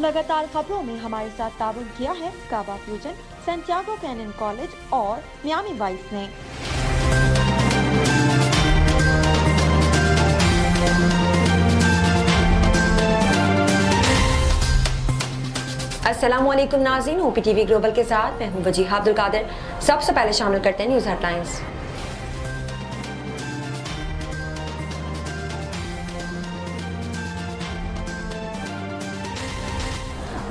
लगातार खबरों में हमारे साथ ताबन किया है काबा फ्यूजन, सैंटियागो कैनन कॉलेज और मियामी वाइस ने। अस्सलामुअलैकुम नाज़रीन, OPTV ग्लोबल के साथ मैं हूं वजीहा अब्दुल कादिर। सबसे पहले शामिल करते हैं न्यूज़ हेडलाइंस।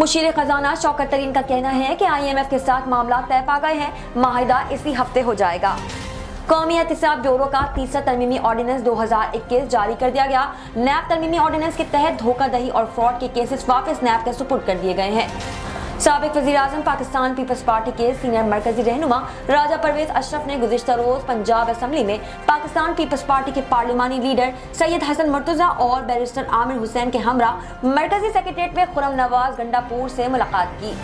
मुशीर खजाना शौकत तरीन का कहना है कि IMF के साथ मामला तय पा गए हैं, माहिदा इसी हफ्ते हो जाएगा। कौमी एहतिसाब ब्यूरो का तीसरा तरमीमी ऑर्डिनेंस 2021 जारी कर दिया गया। नैब तरमीमी ऑर्डिनेंस के तहत धोखाधड़ी और फ्रॉड के केसेस वापस नैब के सुपुर्द कर दिए गए हैं। साबिक वज़ीर-ए-आज़म पाकिस्तान पीपल्स पार्टी के सीनियर मरकजी रहनुमा राजा परवेज अशरफ ने गुज़िश्ता रोज पंजाब असेंबली में पाकिस्तान पीपल्स पार्टी के पार्लिमानी लीडर सैयद हसन मुर्तज़ा और बैरिस्टर आमिर हुसैन के हमरा मरकजी सेक्रेटरीट में खुर्रम नवाज गंडापुर से मुलाकात की।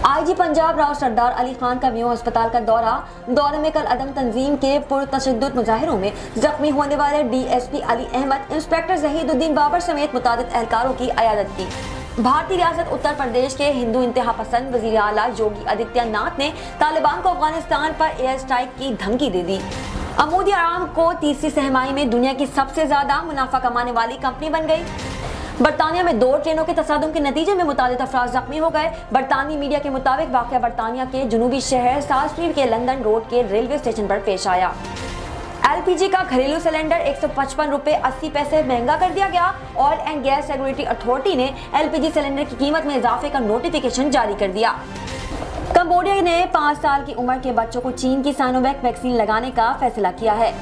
IG पंजाब राव सरदार अली खान का मेयो अस्पताल का दौरे में कल अदम तंजीम के पुरतशद्दुद मुजाहिरों में जख्मी होने वाले DSP अली अहमद, इंस्पेक्टर जहीदुद्दीन बाबर समेत मुतादिद एहलकारों की अयादत की। भारतीय रियासत उत्तर प्रदेश के हिंदू इंतहा पसंद वज़ीर आला योगी आदित्यनाथ ने तालिबान को अफगानिस्तान पर एयर स्ट्राइक की धमकी दे दी। अमूदी आराम को तीसरी सहमाई में दुनिया की सबसे ज्यादा मुनाफा कमाने वाली कंपनी बन गई। बरतानिया में 2 ट्रेनों के तसादुम के नतीजे में मुतादिद अफराद जख्मी हो गए। बरतानी मीडिया के मुताबिक वाक़या बरतानिया के जुनूबी शहर साल्सफील्ड के लंदन रोड के रेलवे स्टेशन पर पेश आया। LPG का घरेलू सिलेंडर 155 रुपए 80 पैसे महंगा कर दिया गया। Oil and gas regulatory authority ने LPG सिलेंडर की कीमत में इजाफे का नोटिफिकेशन जारी कर दिया। कंबोडिया ने 5 साल की उम्र के बच्चों को चीन की साइनोवैक वैक्सीन लगाने का फैसला किया है।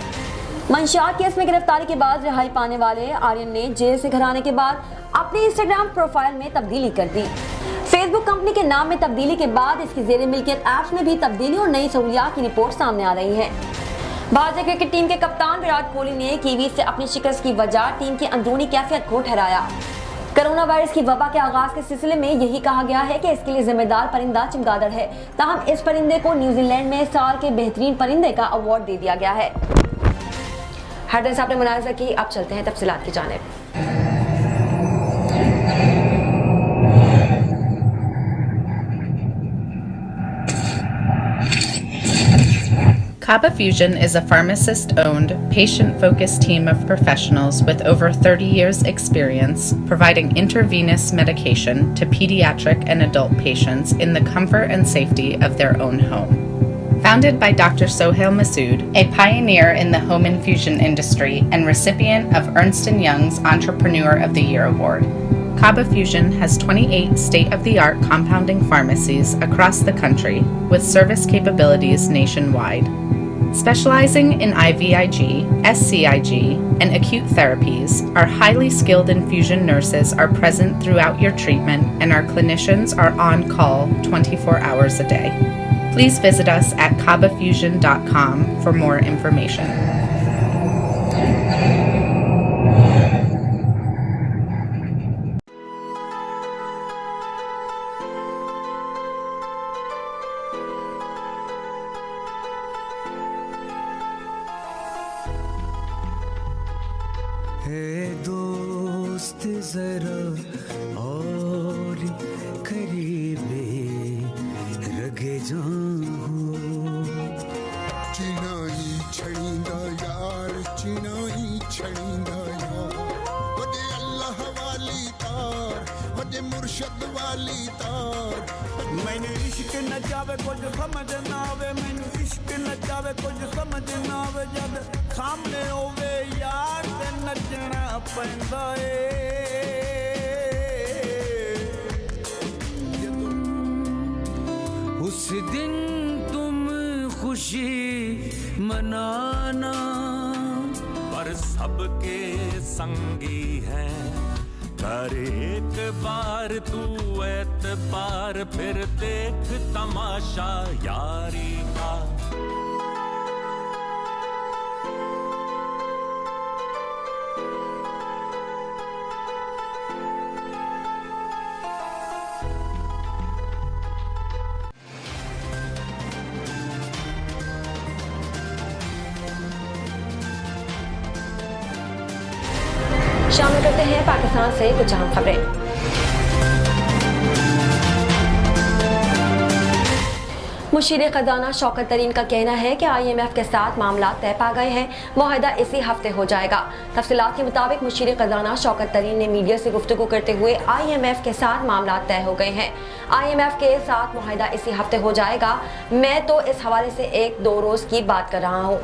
मंशियात केस में गिरफ्तारी के बाद रिहाई पाने वाले आर्यन ने जेल से घर आने के बाद अपनी इंस्टाग्राम प्रोफाइल में तब्दीली कर दी। फेसबुक कंपनी के नाम में तब्दीली के बाद इसकी जेर मिल्कियत ऐप्स में भी तब्दीली और नई सहूलियात की रिपोर्ट सामने आ रही है। भारतीय क्रिकेट टीम के कप्तान विराट कोहली ने कीवीज से अपनी शिकस्त की वजह टीम की अंदरूनी कैफियत को ठहराया। कोरोना वायरस की वबा के आगाज के सिलसिले में यही कहा गया है कि इसके लिए जिम्मेदार परिंदा चमगादड़ है। ताहम इस परिंदे को न्यूजीलैंड में साल के बेहतरीन परिंदे का अवार्ड दे दिया गया है। हेडलाइंस आपने मुलाहिजा की, अब चलते हैं तफसीलात की जानिब। Kaba Fusion is a pharmacist-owned, patient-focused team of professionals with over 30 years' experience providing intravenous medication to pediatric and adult patients in the comfort and safety of their own home. Founded by Dr. Sohail Masood, a pioneer in the home infusion industry and recipient of Ernst & Young's Entrepreneur of the Year Award, Kaba Fusion has 28 state-of-the-art compounding pharmacies across the country with service capabilities nationwide. Specializing in IVIG, SCIG, and acute therapies, our highly skilled infusion nurses are present throughout your treatment and our clinicians are on call 24 hours a day. Please visit us at kabafusion.com for more information. दोस्त जरा और करीबे रगे जाऊं चिनाई छड़ींदा यार चिनाई छड़ींदा यार वदे अल्लाह वाली तार वदे मुर्शद वाली तार मैंने इश्क न जावे कुछ समझ ना आवे मैंने इश्क न जावे कुछ समझ ना आवे जद सामने होवे यार ते नचना पैंदा उस दिन तुम खुशी मनाना पर सबके संगी हैं कर एक बार तू एतबार फिर देख तमाशा यारी का शामिल करते हैं पाकिस्तान से कुछ अहम खबरें। मुशीर खजाना शौकत तरीन का कहना है कि IMF के साथ मामला तय पा गए हैं, मुआहदा इसी हफ्ते हो जाएगा। तफसीलात के मुताबिक मुशीर खजाना शौकत तरीन ने मीडिया से गुफ्तगू करते हुए IMF के साथ मामला तय हो गए हैं, IMF के साथ मुआहदा इसी हफ्ते हो जाएगा। मैं तो इस हवाले से 1-2 रोज की बात कर रहा हूँ।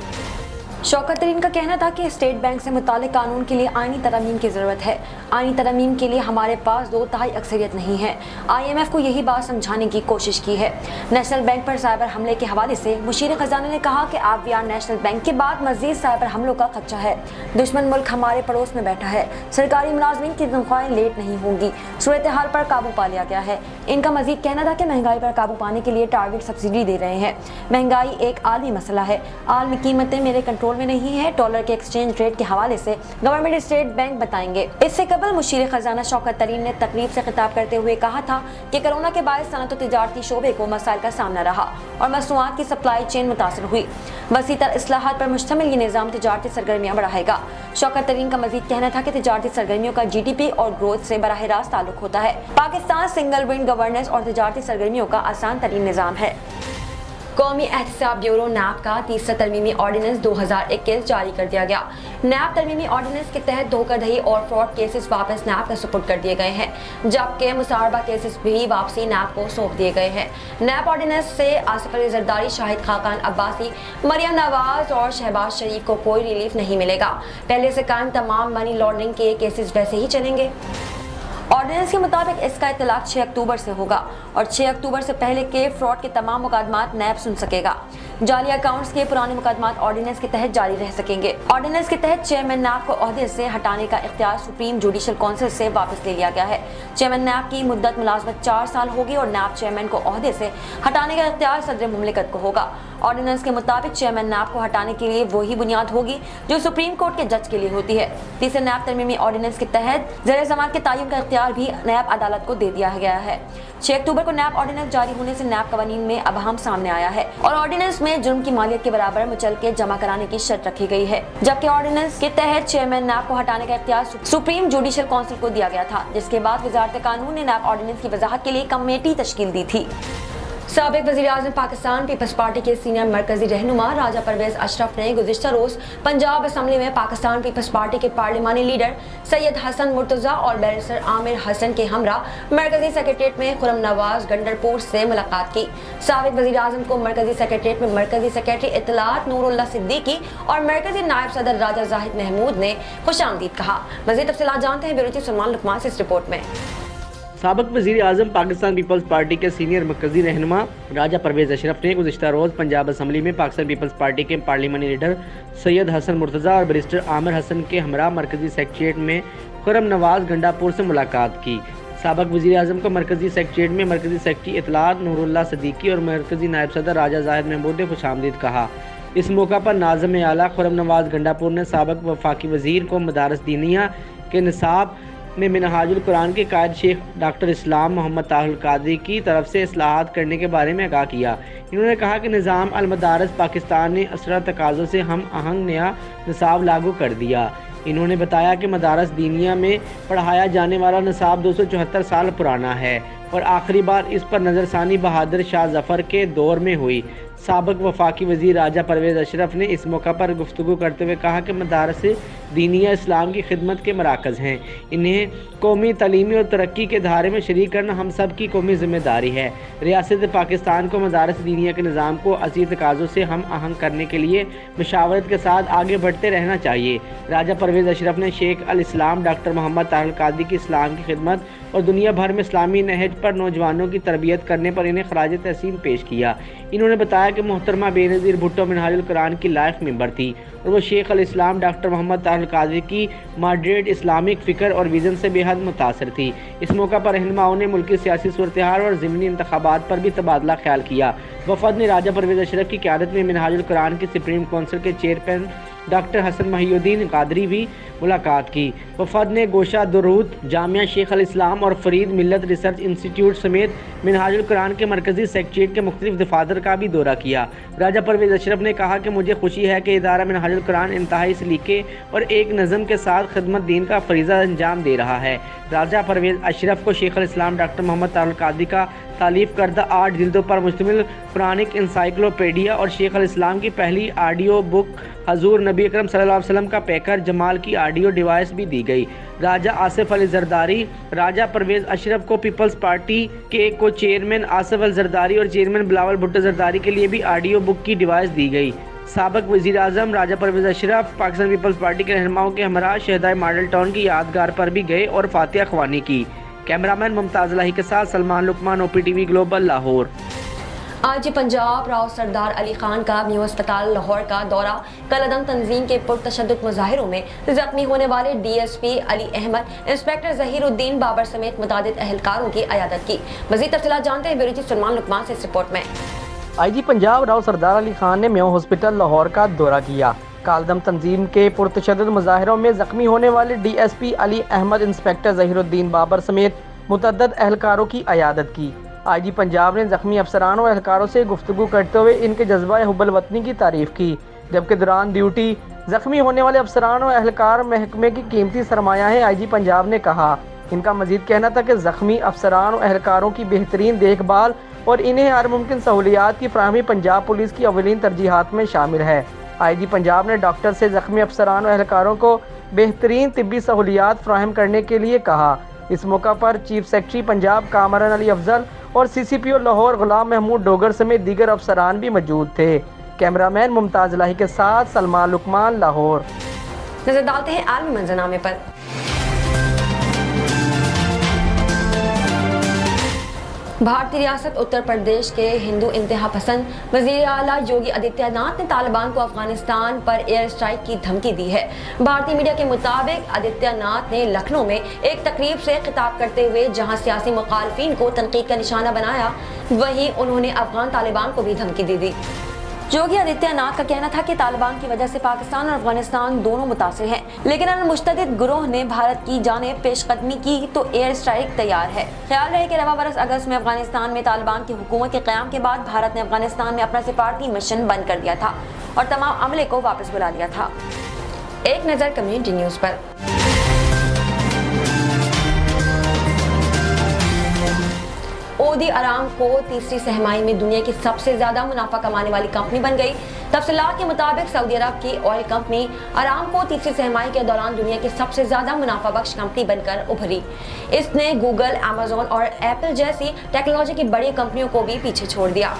शौकत तरीन का कहना था कि स्टेट बैंक से मुतालिक कानून के लिए आईनी तरमीम की ज़रूरत है। आईनी तरमीम के लिए हमारे पास 2/3 अक्सरियत नहीं है। IMF को यही बात समझाने की कोशिश की है। नेशनल बैंक पर साइबर हमले के हवाले से मुशीर खजाना ने कहा कि IBR नेशनल बैंक के बाद मजीद साइबर हमलों का खदशा है। दुश्मन मुल्क हमारे पड़ोस में बैठा है। सरकारी मुलाजमीन की तनख्वाहें लेट नहीं होंगी। सूरत हाल पर काबू पा लिया गया है। इनका मजीद कहना था कि महंगाई पर काबू पाने के लिए टारगेट सब्सिडी दे रहे हैं। महंगाई एक आलमी मसला है। आलमी कीमतें मेरे कंट्रोल में नहीं है। डॉलर के एक्सचेंज रेट के हवाले से गवर्नमेंट स्टेट बैंक बताएंगे। इससे कबल मुशीर खजाना शौकत तरीन ने तकरीब से खिताब करते हुए कहा था कि कोरोना के बाद सनअत और तिजारती शोबे को मसाइल का सामना रहा और मसनूआत की सप्लाई चेन मुतासर हुई। वसी तर इस्लाहात पर मुश्तमिल ये निज़ाम तिजारती सरगर्मियाँ बढ़ाएगा। शौकत तरीन का मजीद कहना था कि तिजारती सरगर्मियों का GDP और ग्रोथ से बराह रास्त ताल्लुक होता है। पाकिस्तान सिंगल विंड गवर्नेंस और तिजारती सरगर्मियों का आसान तरीन निज़ाम है। कौमी एहतसाब ब्यूरो नैब का तीसरा तरमीमी ऑर्डिनेंस 2021 जारी कर दिया गया। नैब तरमीमी ऑर्डिनेंस के तहत धोखाधड़ी और फ्रॉड केसेस वापस नैब का सुपुर्द कर दिए गए हैं, जबकि मुसारबा केसेस भी वापसी नैब को सौंप दिए गए हैं। नैब ऑर्डिनेंस से आसिफ अली जरदारी, शाहिद खाकान अब्बासी, मरियम नवाज और शहबाज शरीफ को कोई रिलीफ नहीं मिलेगा। पहले से कायम तमाम मनी लॉन्ड्रिंग के केसेस वैसे ही चलेंगे। ऑर्डिनेंस के मुताबिक इसका इतलाक 6 अक्टूबर से होगा और 6 अक्टूबर से पहले के फ्रॉड के तमाम मुकदमात नैब सुन सकेगा। जाली अकाउंट्स के पुराने मुकदमात ऑर्डिनेंस के तहत जारी रह सकेंगे। ऑर्डिनेंस के तहत चेयरमैन नैब को ओहदे से हटाने का इख्तियार सुप्रीम जुडिशल काउंसिल से वापस ले लिया गया है। चेयरमैन नैब की मुद्दत मुलाजमत 4 साल होगी और नैब चेयरमैन को ओहदे से हटाने का इख्तियार सदर मुमलिकत को होगा। ऑर्डिनेंस के मुताबिक चेयरमैन नैब को हटाने के लिए वही बुनियाद होगी जो सुप्रीम कोर्ट के जज के लिए होती है। तीसरे नैब तरमीमी ऑर्डिनेंस के तहत ज़ेर ज़मानत के तायुन का इख्तियार भी नैब अदालत को दे दिया गया है। 6 अक्टूबर को नैब ऑर्डिनेंस जारी होने से नैब कवानीन में अबहम सामने आया है और ऑर्डिनेंस में जुर्म की मालियत के बराबर मुचलके जमा कराने की शर्त रखी गई है, जबकि ऑर्डिनेंस के तहत चेयरमैन नैब को हटाने का इख्तियार सुप्रीम जुडिशल काउंसिल को दिया गया था, जिसके बाद वजारत कानून ने नैब ऑर्डिनेंस की वजाहत के लिए कमेटी तश्कील दी थी। साबिक वज़ीर-ए-आज़म पाकिस्तान पीपल्स पार्टी के सीनियर मरकजी रहनुमा राजा परवेज अशरफ ने गुज़िश्ता रोज़ पंजाब असम्बली में पाकिस्तान पीपल्स पार्टी के पार्लिमानी लीडर सैयद हसन मुर्तज़ा और बैरिस्टर आमिर हसन के हमरा मरकजी सेक्रेटरीट में खुर्रम नवाज गंडरपुर से मुलाकात की। साबिक वज़ीर-ए-आज़म को मरकजी सेक्रेटरीट में मरकजी सेक्रेटरी इत्तलात नूरुल्लाह सिद्दीकी और मरकजी नायब सदर राजा जाहिद महमूद ने खुशामदीद कहा। मज़ीद तफ़सीलात जानते हैं ब्यूरो चीफ सलमान लुकमान से इस रिपोर्ट में। साबिक वज़ीर आज़म पाकिस्तान पीपल्स पार्टी के सीनियर मरकजी रहनुमा राजा परवेज अशरफ ने गुज़िश्ता रोज़ पंजाब असम्बली में पाकिस्तान पीपल्स पार्टी के पार्लिमानी लीडर सैयद हसन मुर्तज़ा और बैरिस्टर आमिर हसन के हमरा मरकजी सेक्रेटरीट में खुर्रम नवाज गंडापुर से मुलाकात की। साबिक वज़ीर आज़म को मरकजी सेक्रेटरीट में मरकजी सेक्रेटरी इत्तलात नूरुल्लाह सिद्दीकी और मरकजी नायब सदर राजा जाहिद महमूद ने खुशामदीद कहा। इस मौका पर नाज़िम आला खुर्रम नवाज गंडापुर ने साबिक वफाकी वज़ीर को मदारस दीनिया के निसाब में मिनहाजुल कुरान के कायद शेख डॉक्टर इस्लाम मोहम्मद ताहिर कादरी की तरफ से इस्लाहात करने के बारे में आगाह किया। इन्होंने कहा कि निज़ाम अल मदारस पाकिस्तान ने असरा तकाज़ों से हम आहंग नया निसाब लागू कर दिया। इन्होंने बताया कि मदारस दीनिया में पढ़ाया जाने वाला निसाब 274 साल पुराना है और आखिरी बार इस पर नज़रसानी बहादुर शाह जफ़र के दौर में हुई। साबिक वफाकी वज़ीर राजा परवेज़ अशरफ ने इस मौका पर गुफ्तगू करते हुए कहा कि मदारस दीनिया इस्लाम की खिदमत के मराकज़ हैं। इन्हें कौमी तलीमी और तरक्की के धारे में शरीक करना हम सब की कौमी ज़िम्मेदारी है। रियासत पाकिस्तान को मदारस दीनिया के निज़ाम को असीर तकाज़ों से हम आहंग करने के लिए मशावरत के साथ आगे बढ़ते रहना चाहिए। राजा परवेज़ अशरफ ने शेख अल इस्लाम डॉक्टर मोहम्मद ताहिर कादरी की इस्लाम की खिदमत और दुनिया भर में इस्लामी नहज पर नौजवानों की तरबियत करने पर इन्हें खराज तहसीन पेश किया। इन्होंने बताया कि मोहतरमा बेनज़ीर भुट्टो मिनहाजुल कुरान की लाइफ मेंबर थी और वो शेख अल इस्लाम डॉक्टर मोहम्मद ताहिर कादरी की मॉडरेट इस्लामिक फ़िक्र और विज़न से बेहद मुतासर थी। इस मौका पर रहनुमाओं ने मुल्की सियासी सूरत-ए-हाल और ज़िमनी इंतखाबात पर भी तबादला ख्याल किया। वफ़द ने राजा परवेज़ अशरफ की क़यादत में मिनहाजुल कुरान की सुप्रीम काउंसिल के चेयरमैन डॉक्टर हसन महिउद्दीन कादरी भी मुलाकात की। वफद ने गोशा दुरूद, जामिया शेख अल इस्लाम और फरीद मिल्लत रिसर्च इंस्टीट्यूट समेत मिनहाजुल कुरान के मरकजी सेक्रेटेरिएट के मुख्तलिफ दफातर का भी दौरा किया। राजा परवेज़ अशरफ ने कहा कि मुझे खुशी है कि इदारा मिनहाजुल कुरान इंतहाई सलीके और एक नज़म के साथ खिदमत दीन का फरीज़ा अंजाम दे रहा है। राजा परवेज़ अशरफ को शेख अल इस्लाम डॉक्टर मोहम्मद तारुल कादरी का तालीफ करदा 8 जिल्दों पर मुश्तमिल कुरानिक इंसाइक्लोपीडिया और शेख अल इस्लाम की पहली ऑडियो बुक हजूर नबी अकरम सल्लल्लाहु अलैहि वसल्लम का पैकर जमाल की ऑडियो डिवाइस भी दी गई। राजा आसिफ अली जरदारी, राजा परवेज़ अशरफ को पीपल्स पार्टी के को चेयरमैन आसिफ अल जरदारी और चेयरमैन बिलावल भुट्टो जरदारी के लिए भी ऑडियो बुक की डिवाइस दी गई। साबिक वज़ीर आज़म राजा परवेज़ अशरफ पाकिस्तान पीपल्स पार्टी के रहनुमाओं के हमरा शहदाए मॉडल टाउन की यादगार पर भी गए और फातिहा ख्वानी की। कैमरामैन मुमताज़ लाही के साथ सलमान लुकमान, OPTV ग्लोबल, लाहौर। आज पंजाब राव सरदार अली खान का न्यू अस्पताल लाहौर का दौरा। कलअदम तंजीम के पुरतशद्दुद मुजाहिरों में जख्मी होने वाले DSP अली अहमद, इंस्पेक्टर ज़हीरुद्दीन बाबर समेत मुतादिद अहलकारों की अयादत की। मज़ीद तफसीलात जानते हैं ब्यूरो चीफ सलमान लुकमान से इस रिपोर्ट में। IG पंजाब राव सरदार अली खान ने मेयो हॉस्पिटल लाहौर का दौरा किया। कालदम तंजीम के पुरतशद्दुद मुजाहिरों में जख्मी होने वाले DSP अली अहमद, इंस्पेक्टर ज़हीरुद्दीन बाबर समेत मुतअद्दिद अहलकारों की अयादत की। IG पंजाब ने जख्मी अफसरान और एहलकारों से गुफ्तगू करते हुए इनके जज्बा हुब्बुल वतनी की तारीफ की, जबकि दौरान ड्यूटी जख्मी होने वाले अफसरान और एहलकार महकमे की कीमती सरमाया है। IG पंजाब ने कहा, इनका मजीद कहना था कि जख्मी अफसरान और एहलकारों की बेहतरीन देखभाल और इन्हें हर मुमकिन सहूलियात की फराहमी पंजाब पुलिस की अवलीन तरजीहात में शामिल है। IG पंजाब ने डॉक्टर से जख्मी अफसरान और एहलकारों को बेहतरीन तिब्बी सहूलियात फराहम करने के लिए कहा। इस मौका पर चीफ सेक्रेटरी पंजाब कामरान अली अफजल और CCPO लाहौर गुलाम महमूद डोगर समेत दीगर अफसरान भी मौजूद थे। कैमरामैन मुमताज़ लाही के साथ सलमान लुकमान, लाहौर। नजर डालते हैं आलमी मंजरनामे पर। भारतीय रियासत उत्तर प्रदेश के हिंदू इंतहा पसंद वज़ीर आला योगी आदित्यनाथ ने तालिबान को अफगानिस्तान पर एयर स्ट्राइक की धमकी दी है। भारतीय मीडिया के मुताबिक आदित्यनाथ ने लखनऊ में एक तकरीब से खिताब करते हुए जहां सियासी मुखालफिन को तनकीद का निशाना बनाया, वहीं उन्होंने अफगान तालिबान को भी धमकी दे दी। योगी आदित्यनाथ का कहना था कि तालिबान की वजह से पाकिस्तान और अफगानिस्तान दोनों मुतासिर हैं, लेकिन अगर मुश्तदिद गिरोह ने भारत की जानिब पेशकदमी की तो एयर स्ट्राइक तैयार है। ख्याल रहे कि रवा बरस अगस्त में अफगानिस्तान में तालिबान की हुकूमत के क़याम के बाद भारत ने अफगानिस्तान में अपना सिफारती मिशन बंद कर दिया था और तमाम अमले को वापस बुला लिया था। एक नज़र कम्युनिटी न्यूज़ पर। सऊदी अरामको तीसरी सहमाई में दुनिया की सबसे ज्यादा मुनाफा कमाने वाली कंपनी बन गई। तफसीलात के मुताबिक सऊदी अरब की ऑयल कंपनी अरामको तीसरी सहमाई के दौरान दुनिया की सबसे ज्यादा मुनाफा बख्श कंपनी बनकर उभरी। इसने गूगल, अमेजोन और एप्पल जैसी टेक्नोलॉजी की बड़ी कंपनियों को भी पीछे छोड़ दिया।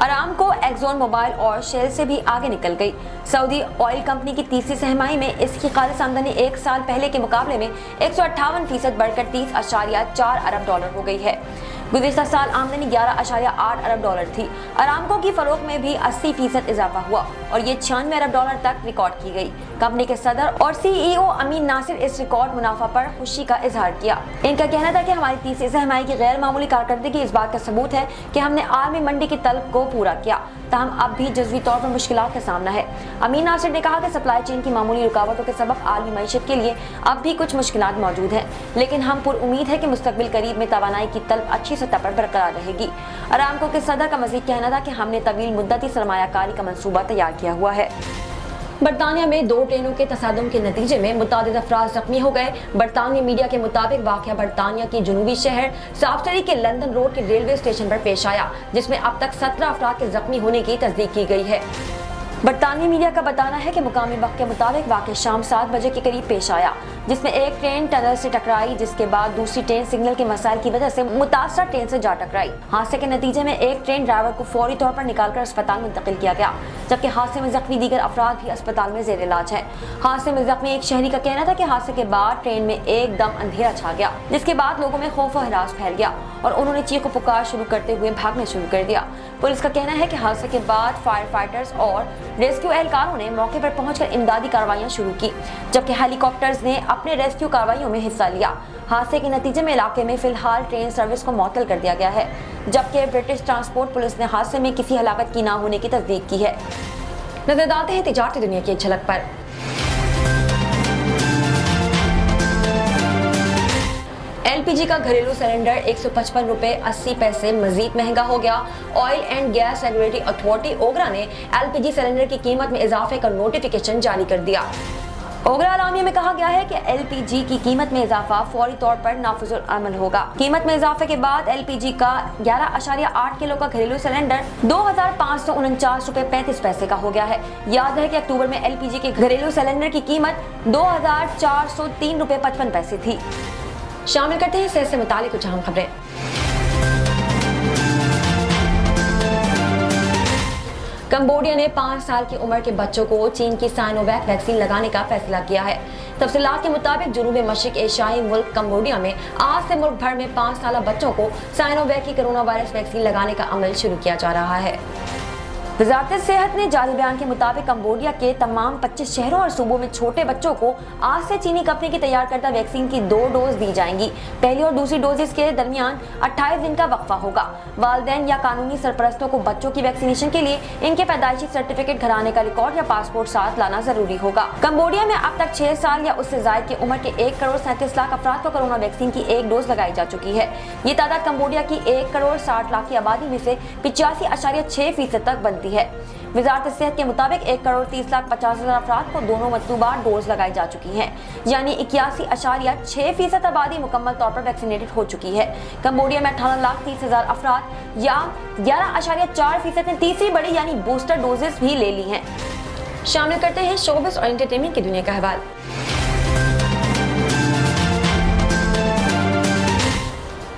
अरामको एक्सॉन मोबाइल और शेल से भी आगे निकल गई। सऊदी ऑयल कंपनी की तीसरी सहमाई में इसकी खालिस आमदनी एक साल पहले के मुकाबले में 158% बढ़कर 30.4 अरब डॉलर हो गई है। गुज़िश्ता साल आमदनी 11.8 अरब डॉलर थी। अरामको की फरोख्त में भी 80% इजाफा हुआ और ये 96 अरब डॉलर तक रिकॉर्ड की गई। कंपनी के सदर और CEO अमीन नासिर इस रिकॉर्ड मुनाफा पर खुशी का इजहार किया। इनका कहना था कि हमारी तीसरी सहमाई की गैर मामूली कारकर्दगी इस बात का सबूत है कि हमने आलमी मंडी की तलब को पूरा किया, ताहम अब भी जज़वी तौर पर मुश्किलात का सामना है। अमीन नासिर ने कहा कि सप्लाई चेन की मामूली रुकावटों के सबब आलमी मईशत के लिए अब भी कुछ मुश्किलात मौजूद हैं, लेकिन हम पुरउम्मीद है कि मुस्तकबिल करीब में तवानाई की तलब अच्छी सतह पर बरकरार रहेगी। अरामको के सदर का मज़ीद कहना था कि हमने तवील मुद्दती सरमायाकारी का मंसूबा तैयार किया हुआ है। बरतानिया में 2 ट्रेनों के तसादुम के नतीजे में मुतादिद अफराद जख्मी हो गए। बरतानिया मीडिया के मुताबिक वाक़या बरतानिया की जुनूबी शहर साफ्टरी के लंदन रोड के रेलवे स्टेशन पर पेश आया, जिसमें अब तक 17 अफराद के जख्मी होने की तस्दीक की गई है। बरतानिया मीडिया का बताना है कि मुकामी वक्त के मुताबिक वाक़या शाम 7 बजे के करीब पेश आया, जिसमें एक ट्रेन टनल से टकराई, जिसके बाद दूसरी ट्रेन सिग्नल के मसाइल की वजह से मुतासरा ट्रेन से जा टकराई। हादसे के नतीजे में एक ट्रेन ड्राइवर को फौरी तौर पर निकालकर अस्पताल मुंतकिल किया गया, जबकि हादसे में जख्मी दीगर अफराद भी अस्पताल में जेर इलाज है। हादसे में जख्मी एक शहरी का कहना था कि हादसे के बाद ट्रेन में एकदम अंधेरा छा गया, जिसके बाद लोगों में खौफ और हरास फैल गया और उन्होंने चीखो पुकार शुरू करते हुए भागना शुरू कर दिया। पुलिस का कहना है कि हादसे के बाद फायर फाइटर्स और रेस्क्यू एहलकारों ने मौके पर पहुंचकर इमदादी कार्रवाइयां शुरू की, जबकि हेलीकॉप्टर्स ने अपने रेस्क्यू कार्रवाइयों में हिस्सा लिया। हादसे के नतीजे में इलाके में फिलहाल ट्रेन सर्विस को मुअत्तल कर दिया गया है, जबकि ब्रिटिश ट्रांसपोर्ट पुलिस ने हादसे में किसी हलाकत की ना होने की तस्दीक की है। नजर डालते हैं तिजारती दुनिया की एक झलक पर। एलपीजी का घरेलू सिलेंडर 155 रुपए 80 पैसे मजीद महंगा हो गया। Oil and gas regulatory authority OGRA ने एलपीजी सिलेंडर की कीमत में इजाफे का नोटिफिकेशन जारी कर दिया। ओगरा अलामिया में कहा गया है कि एलपीजी की कीमत में इजाफा फौरी तौर पर नाफिजुल अमल होगा। कीमत में इजाफे के बाद एलपीजी का 11.8 किलो का घरेलू सिलेंडर 2549 रुपए 35 पैसे का हो गया है। याद है कि अक्टूबर में एलपीजी के घरेलू सिलेंडर की कीमत 2403 रुपए 55 पैसे थी। शामिल करते हैं सेहत से मुतालिक कुछ अहम खबरें। कंबोडिया ने 5 साल की उम्र के बच्चों को चीन की साइनोवैक वैक्सीन लगाने का फैसला किया है। तफसीलात के मुताबिक जनूबी मशरिक एशियाई मुल्क कंबोडिया में आज से मुल्क भर में 5 साल बच्चों को साइनोवैक की कोरोना वायरस वैक्सीन लगाने का अमल शुरू किया जा रहा है। वजारत सेहत ने जारी बयान के मुताबिक कंबोडिया के तमाम 25 शहरों और सूबों में छोटे बच्चों को आज से चीनी कंपनी की तैयार करदा वैक्सीन की 2 डोज दी जाएंगी। पहली और दूसरी डोजेस के दरमियान 28 दिन का वक्फा होगा। वालिदैन या कानूनी सरपरस्तों को बच्चों की वैक्सीनेशन के लिए इनके पैदाइशी सर्टिफिकेट, घराने का रिकॉर्ड या पासपोर्ट साथ लाना जरूरी होगा। कंबोडिया में अब तक 6 साल या उससे ज्यादा की उम्र के 1 करोड़ 37 लाख अफराद को कोरोना वैक्सीन की 1 डोज लगाई जा चुकी है। ये तादाद कंबोडिया की 1 करोड़ 60 लाख की आबादी में से 85.6% तक बनती है। वजारत सेहत के मुताबिक 1 करोड़ 30 लाख 50 हजार अफराद को दोनों मतलूबा डोज लगाई जा चुकी हैं, यानी 81.6% आबादी मुकम्मल तौर पर वैक्सीनेटेड हो चुकी है। कंबोडिया में 18 लाख 30 हजार अफराद या 11.4% ने तीसरी बड़ी यानी बूस्टर डोजेस भी ले ली हैं। शामिल करते हैं शोबिस और एंटरटेनमेंट की दुनिया का अहवाल।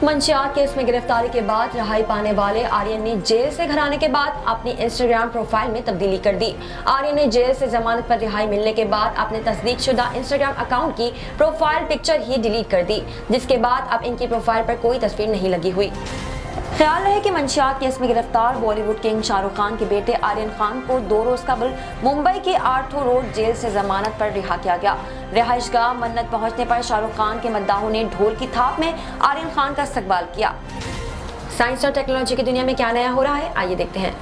मंशियात केस में गिरफ्तारी के बाद रिहाई पाने वाले आर्यन ने जेल से घर आने के बाद अपनी इंस्टाग्राम प्रोफाइल में तब्दीली कर दी। आर्यन ने जेल से जमानत पर रिहाई मिलने के बाद अपने तस्दीकशुदा इंस्टाग्राम अकाउंट की प्रोफाइल पिक्चर ही डिलीट कर दी, जिसके बाद अब इनकी प्रोफाइल पर कोई तस्वीर नहीं लगी हुई। ख्याल रहे कि मंशियात केस में गिरफ्तार बॉलीवुड किंग शाहरुख खान के बेटे आर्यन खान को 2 रोज कबल मुंबई के आर्थर रोड जेल से जमानत पर रिहा किया गया। रिहाइशगाह मन्नत पहुंचने पर शाहरुख खान के मद्दाहों ने ढोल की थाप में आर्यन खान का इस्तकबाल किया। साइंस और टेक्नोलॉजी की दुनिया में क्या नया हो रहा है, आइए देखते हैं।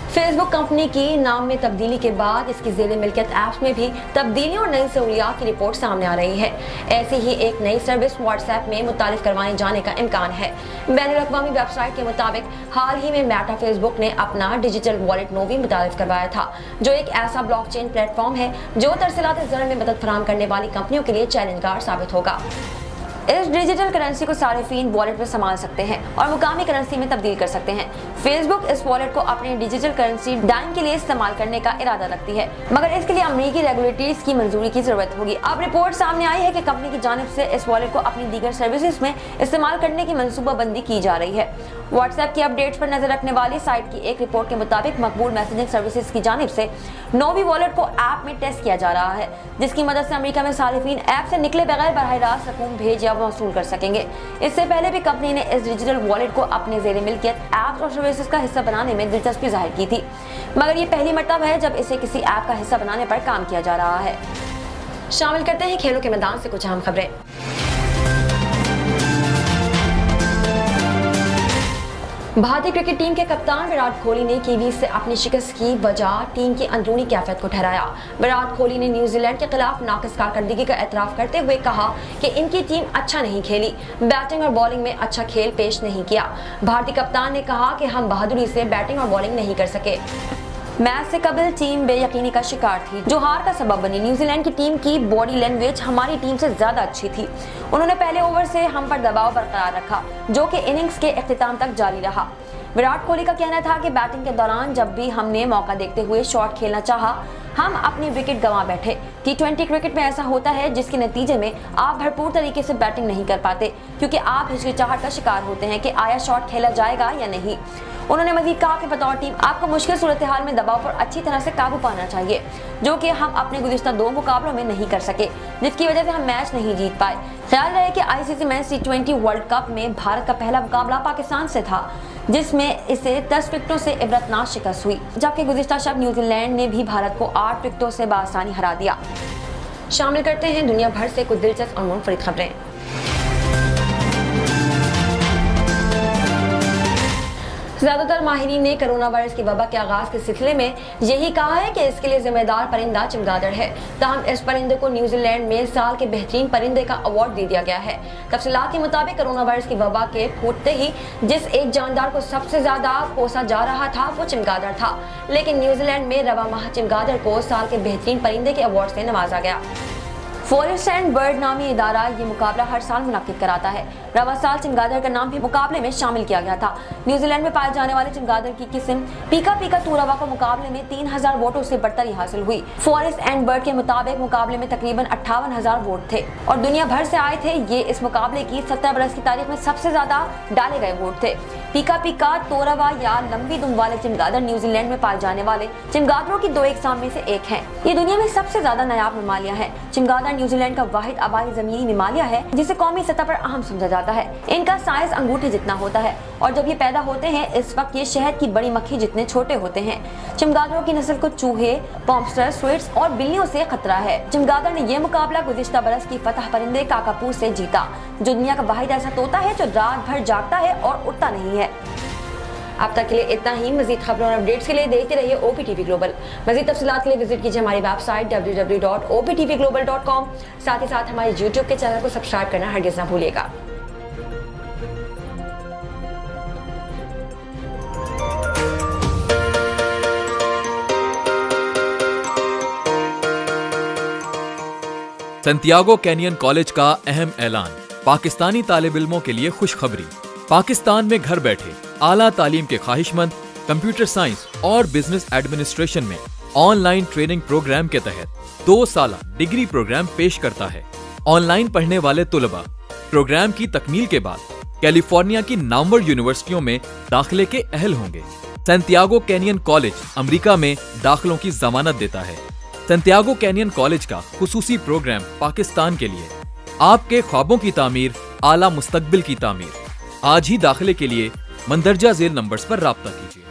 फेसबुक कंपनी की नाम में तब्दीली के बाद इसकी ज़ेरे मिल्कियत ऐप्स में भी तब्दीलियों और नई सहूलियात की रिपोर्ट सामने आ रही है। ऐसी ही एक नई सर्विस व्हाट्सएप में मुतारिफ करवाए जाने का इम्कान है। बैनुल-अक़वामी वेबसाइट के मुताबिक हाल ही में मेटा फेसबुक ने अपना डिजिटल वॉलेट नोवी मुतारिफ करवाया था, जो एक ऐसा ब्लॉकचेन प्लेटफॉर्म है जो तरसीलात ज़र में मदद फराहम करने वाली कंपनियों के लिए चैलेंजगार साबित होगा। इस डिजिटल करेंसी को सारिफीन वॉलेट में संभाल सकते हैं और मुकामी करेंसी में तब्दील कर सकते हैं। फेसबुक इस वॉलेट को अपनी डिजिटल करेंसी डाइन के लिए इस्तेमाल करने का इरादा रखती है, मगर इसके लिए अमरीकी रेगुलेटरीज की मंजूरी की जरूरत होगी। अब रिपोर्ट सामने आई है कि कंपनी की जानिब से इस वॉलेट को अपनी दीगर सर्विसेज में इस्तेमाल करने की मनसूबाबंदी की जा रही है। व्हाट्सएप की अपडेट्स पर नजर रखने वाली साइट की एक रिपोर्ट के मुताबिक मकबूल मैसेजिंग सर्विसेज की जानिब से नोवी वॉलेट को ऐप में टेस्ट किया जा रहा है, जिसकी मदद से अमेरिका में सारिफीन ऐप से निकले बगैर बराह रास्त रकूम भेज या वसूल कर सकेंगे। इससे पहले भी कंपनी ने इस डिजिटल वॉलेट को अपने ज़ेरे मिल्कियत ऐप्स और सर्विसेज का हिस्सा बनाने में दिलचस्पी जाहिर की थी, मगर ये पहली मरतबा है जब इसे किसी ऐप का हिस्सा बनाने पर काम किया जा रहा है। शामिल करते हैं खेलों के मैदान से कुछ अहम खबरें। भारतीय क्रिकेट टीम के कप्तान विराट कोहली ने कीवीज से अपनी शिकस्त की वजह टीम की अंदरूनी कैफियत को ठहराया। विराट कोहली ने न्यूजीलैंड के खिलाफ नाकिस कारकर्दगी का एतराफ करते हुए कहा कि इनकी टीम अच्छा नहीं खेली, बैटिंग और बॉलिंग में अच्छा खेल पेश नहीं किया। भारतीय कप्तान ने कहा कि हम बहादुरी से बैटिंग और बॉलिंग नहीं कर सके। मैच से कबल टीम बेयकीनी का शिकार थी, जो हार का सबब बनी। न्यूजीलैंड की टीम की बॉडी लैंग्वेज हमारी टीम से ज्यादा अच्छी थी। उन्होंने पहले ओवर से हम पर दबाव बरकरार रखा, जो कि इनिंग्स के इख्तिताम तक जारी रहा। विराट कोहली का कहना था कि बैटिंग के दौरान जब भी हमने मौका देखते हुए शॉट खेलना चाहा, हम अपनी विकेट गंवा बैठे। T20 क्रिकेट में ऐसा होता है जिसके नतीजे में आप भरपूर तरीके से बैटिंग नहीं कर पाते, क्योंकि आप हिचकिचाहट का शिकार होते हैं कि आया शॉट खेला जाएगा या नहीं। उन्होंने मजीद कहा कि बतौर टीम आपको मुश्किल सूरत हाल में दबाव पर अच्छी तरह से काबू पाना चाहिए, जो कि हम अपने गुज़िश्ता 2 मुकाबलों में नहीं कर सके, जिसकी वजह से हम मैच नहीं जीत पाए। ख्याल रहे कि ICC mains T20 world cup में भारत का पहला मुकाबला पाकिस्तान से था, जिसमें इसे 10 विकेटों से इबरतनाक शिकस्त हुई, जबकि गुज़िश्ता शब न्यूजीलैंड ने भी भारत को 8 विकेटों से बासानी हरा दिया। शामिल करते हैं दुनिया भर से कुछ दिलचस्प और मुनफरिद खबरें। ज्यादातर माहिरीन ने कोरोना वायरस की वबा के आगाज के सिलसिले में यही कहा है कि इसके लिए जिम्मेदार परिंदा चमगादड़ है। ताहम इस परिंदे को न्यूजीलैंड में साल के बेहतरीन परिंदे का अवार्ड दे दिया गया है। तफसीलात के मुताबिक कोरोना वायरस की वबा के फूटते ही जिस एक जानदार को सबसे ज्यादा कोसा जा रहा था वो चमगादड़ था, लेकिन न्यूजीलैंड में रवा माह चमगादड़ को साल के बेहतरीन परिंदे के अवार्ड से नवाजा गया। फॉरेस्ट एंड बर्ड नामी इदारा ये मुकाबला हर साल मुनक्किद कराता है। रवा साल चमगादड़ का नाम भी मुकाबले में शामिल किया गया था। न्यूजीलैंड में पाए जाने वाले चमगादड़ की किस्म पीका पीका तूरवा को मुकाबले में 3000 वोटों से बढ़तरी हासिल हुई। फॉरेस्ट एंड बर्ड के मुताबिक मुकाबले में तकरीबन 58,000 वोट थे और दुनिया भर से आए थे। ये इस मुकाबले की 70 बरस की तारीख में सबसे ज्यादा डाले गए वोट थे। पीका पीका तोरवा या लंबी दुम वाले चमगादड़ न्यूजीलैंड में पाए जाने वाले चमगादड़ों की 2 अक़साम में से एक है। ये दुनिया में सबसे ज्यादा नायाब ममालिया है। चमगादड़ न्यूजीलैंड का वाहिद आबादी जमीनी ममालिया है जिसे कौमी सतह पर अहम समझा जाता है। इनका साइज अंगूठे जितना होता है और जब ये पैदा होते हैं इस वक्त ये शहद की बड़ी मक्खी जितने छोटे होते हैं। चमगादड़ों की नस्ल को चूहे, पॉम्स्टर, स्विट्स और बिल्लियों से खतरा है। चमगादड़ ने यह मुकाबला गुज़िश्ता बरस की फतह परिंदे काकापू से जीता, जो दुनिया का वाहिद ऐसा तोता है जो रात भर जागता है और उड़ता नहीं है। अब तक के लिए इतना ही। मजीद खबरों और अपडेट्स के लिए देखते रहिए OPTV ग्लोबल। मजीद तफसीलात के लिए विजिट कीजिए हमारी वेबसाइट www.optvglobal.com। साथ ही साथ हमारे YouTube के चैनल को सब्सक्राइब करना हरगिज़ ना भूलिएगा। सैंटियागो कैनियन कॉलेज का अहम ऐलान। पाकिस्तानी तालिब इल्मों के लिए खुशखबरी। पाकिस्तान में घर बैठे आला तालीम के ख्वाहिशमंद कंप्यूटर साइंस और बिजनेस एडमिनिस्ट्रेशन में ऑनलाइन ट्रेनिंग प्रोग्राम के तहत 2 साला डिग्री प्रोग्राम पेश करता है। ऑनलाइन पढ़ने वाले तुलबा प्रोग्राम की तकमील के बाद कैलिफोर्निया की नामवर यूनिवर्सिटियों में दाखिले के अहल होंगे। सैंटियागो कैनियन कॉलेज अमेरिका में दाखिलों की जमानत देता है। सैंटियागो कैनियन कॉलेज का खुसूसी प्रोग्राम पाकिस्तान के लिए आपके ख्वाबों की तामीर, आला मुस्तकबिल की तामीर। आज ही दाखिले के लिए मंदरजा झेल नंबर्स पर राब्ता कीजिए।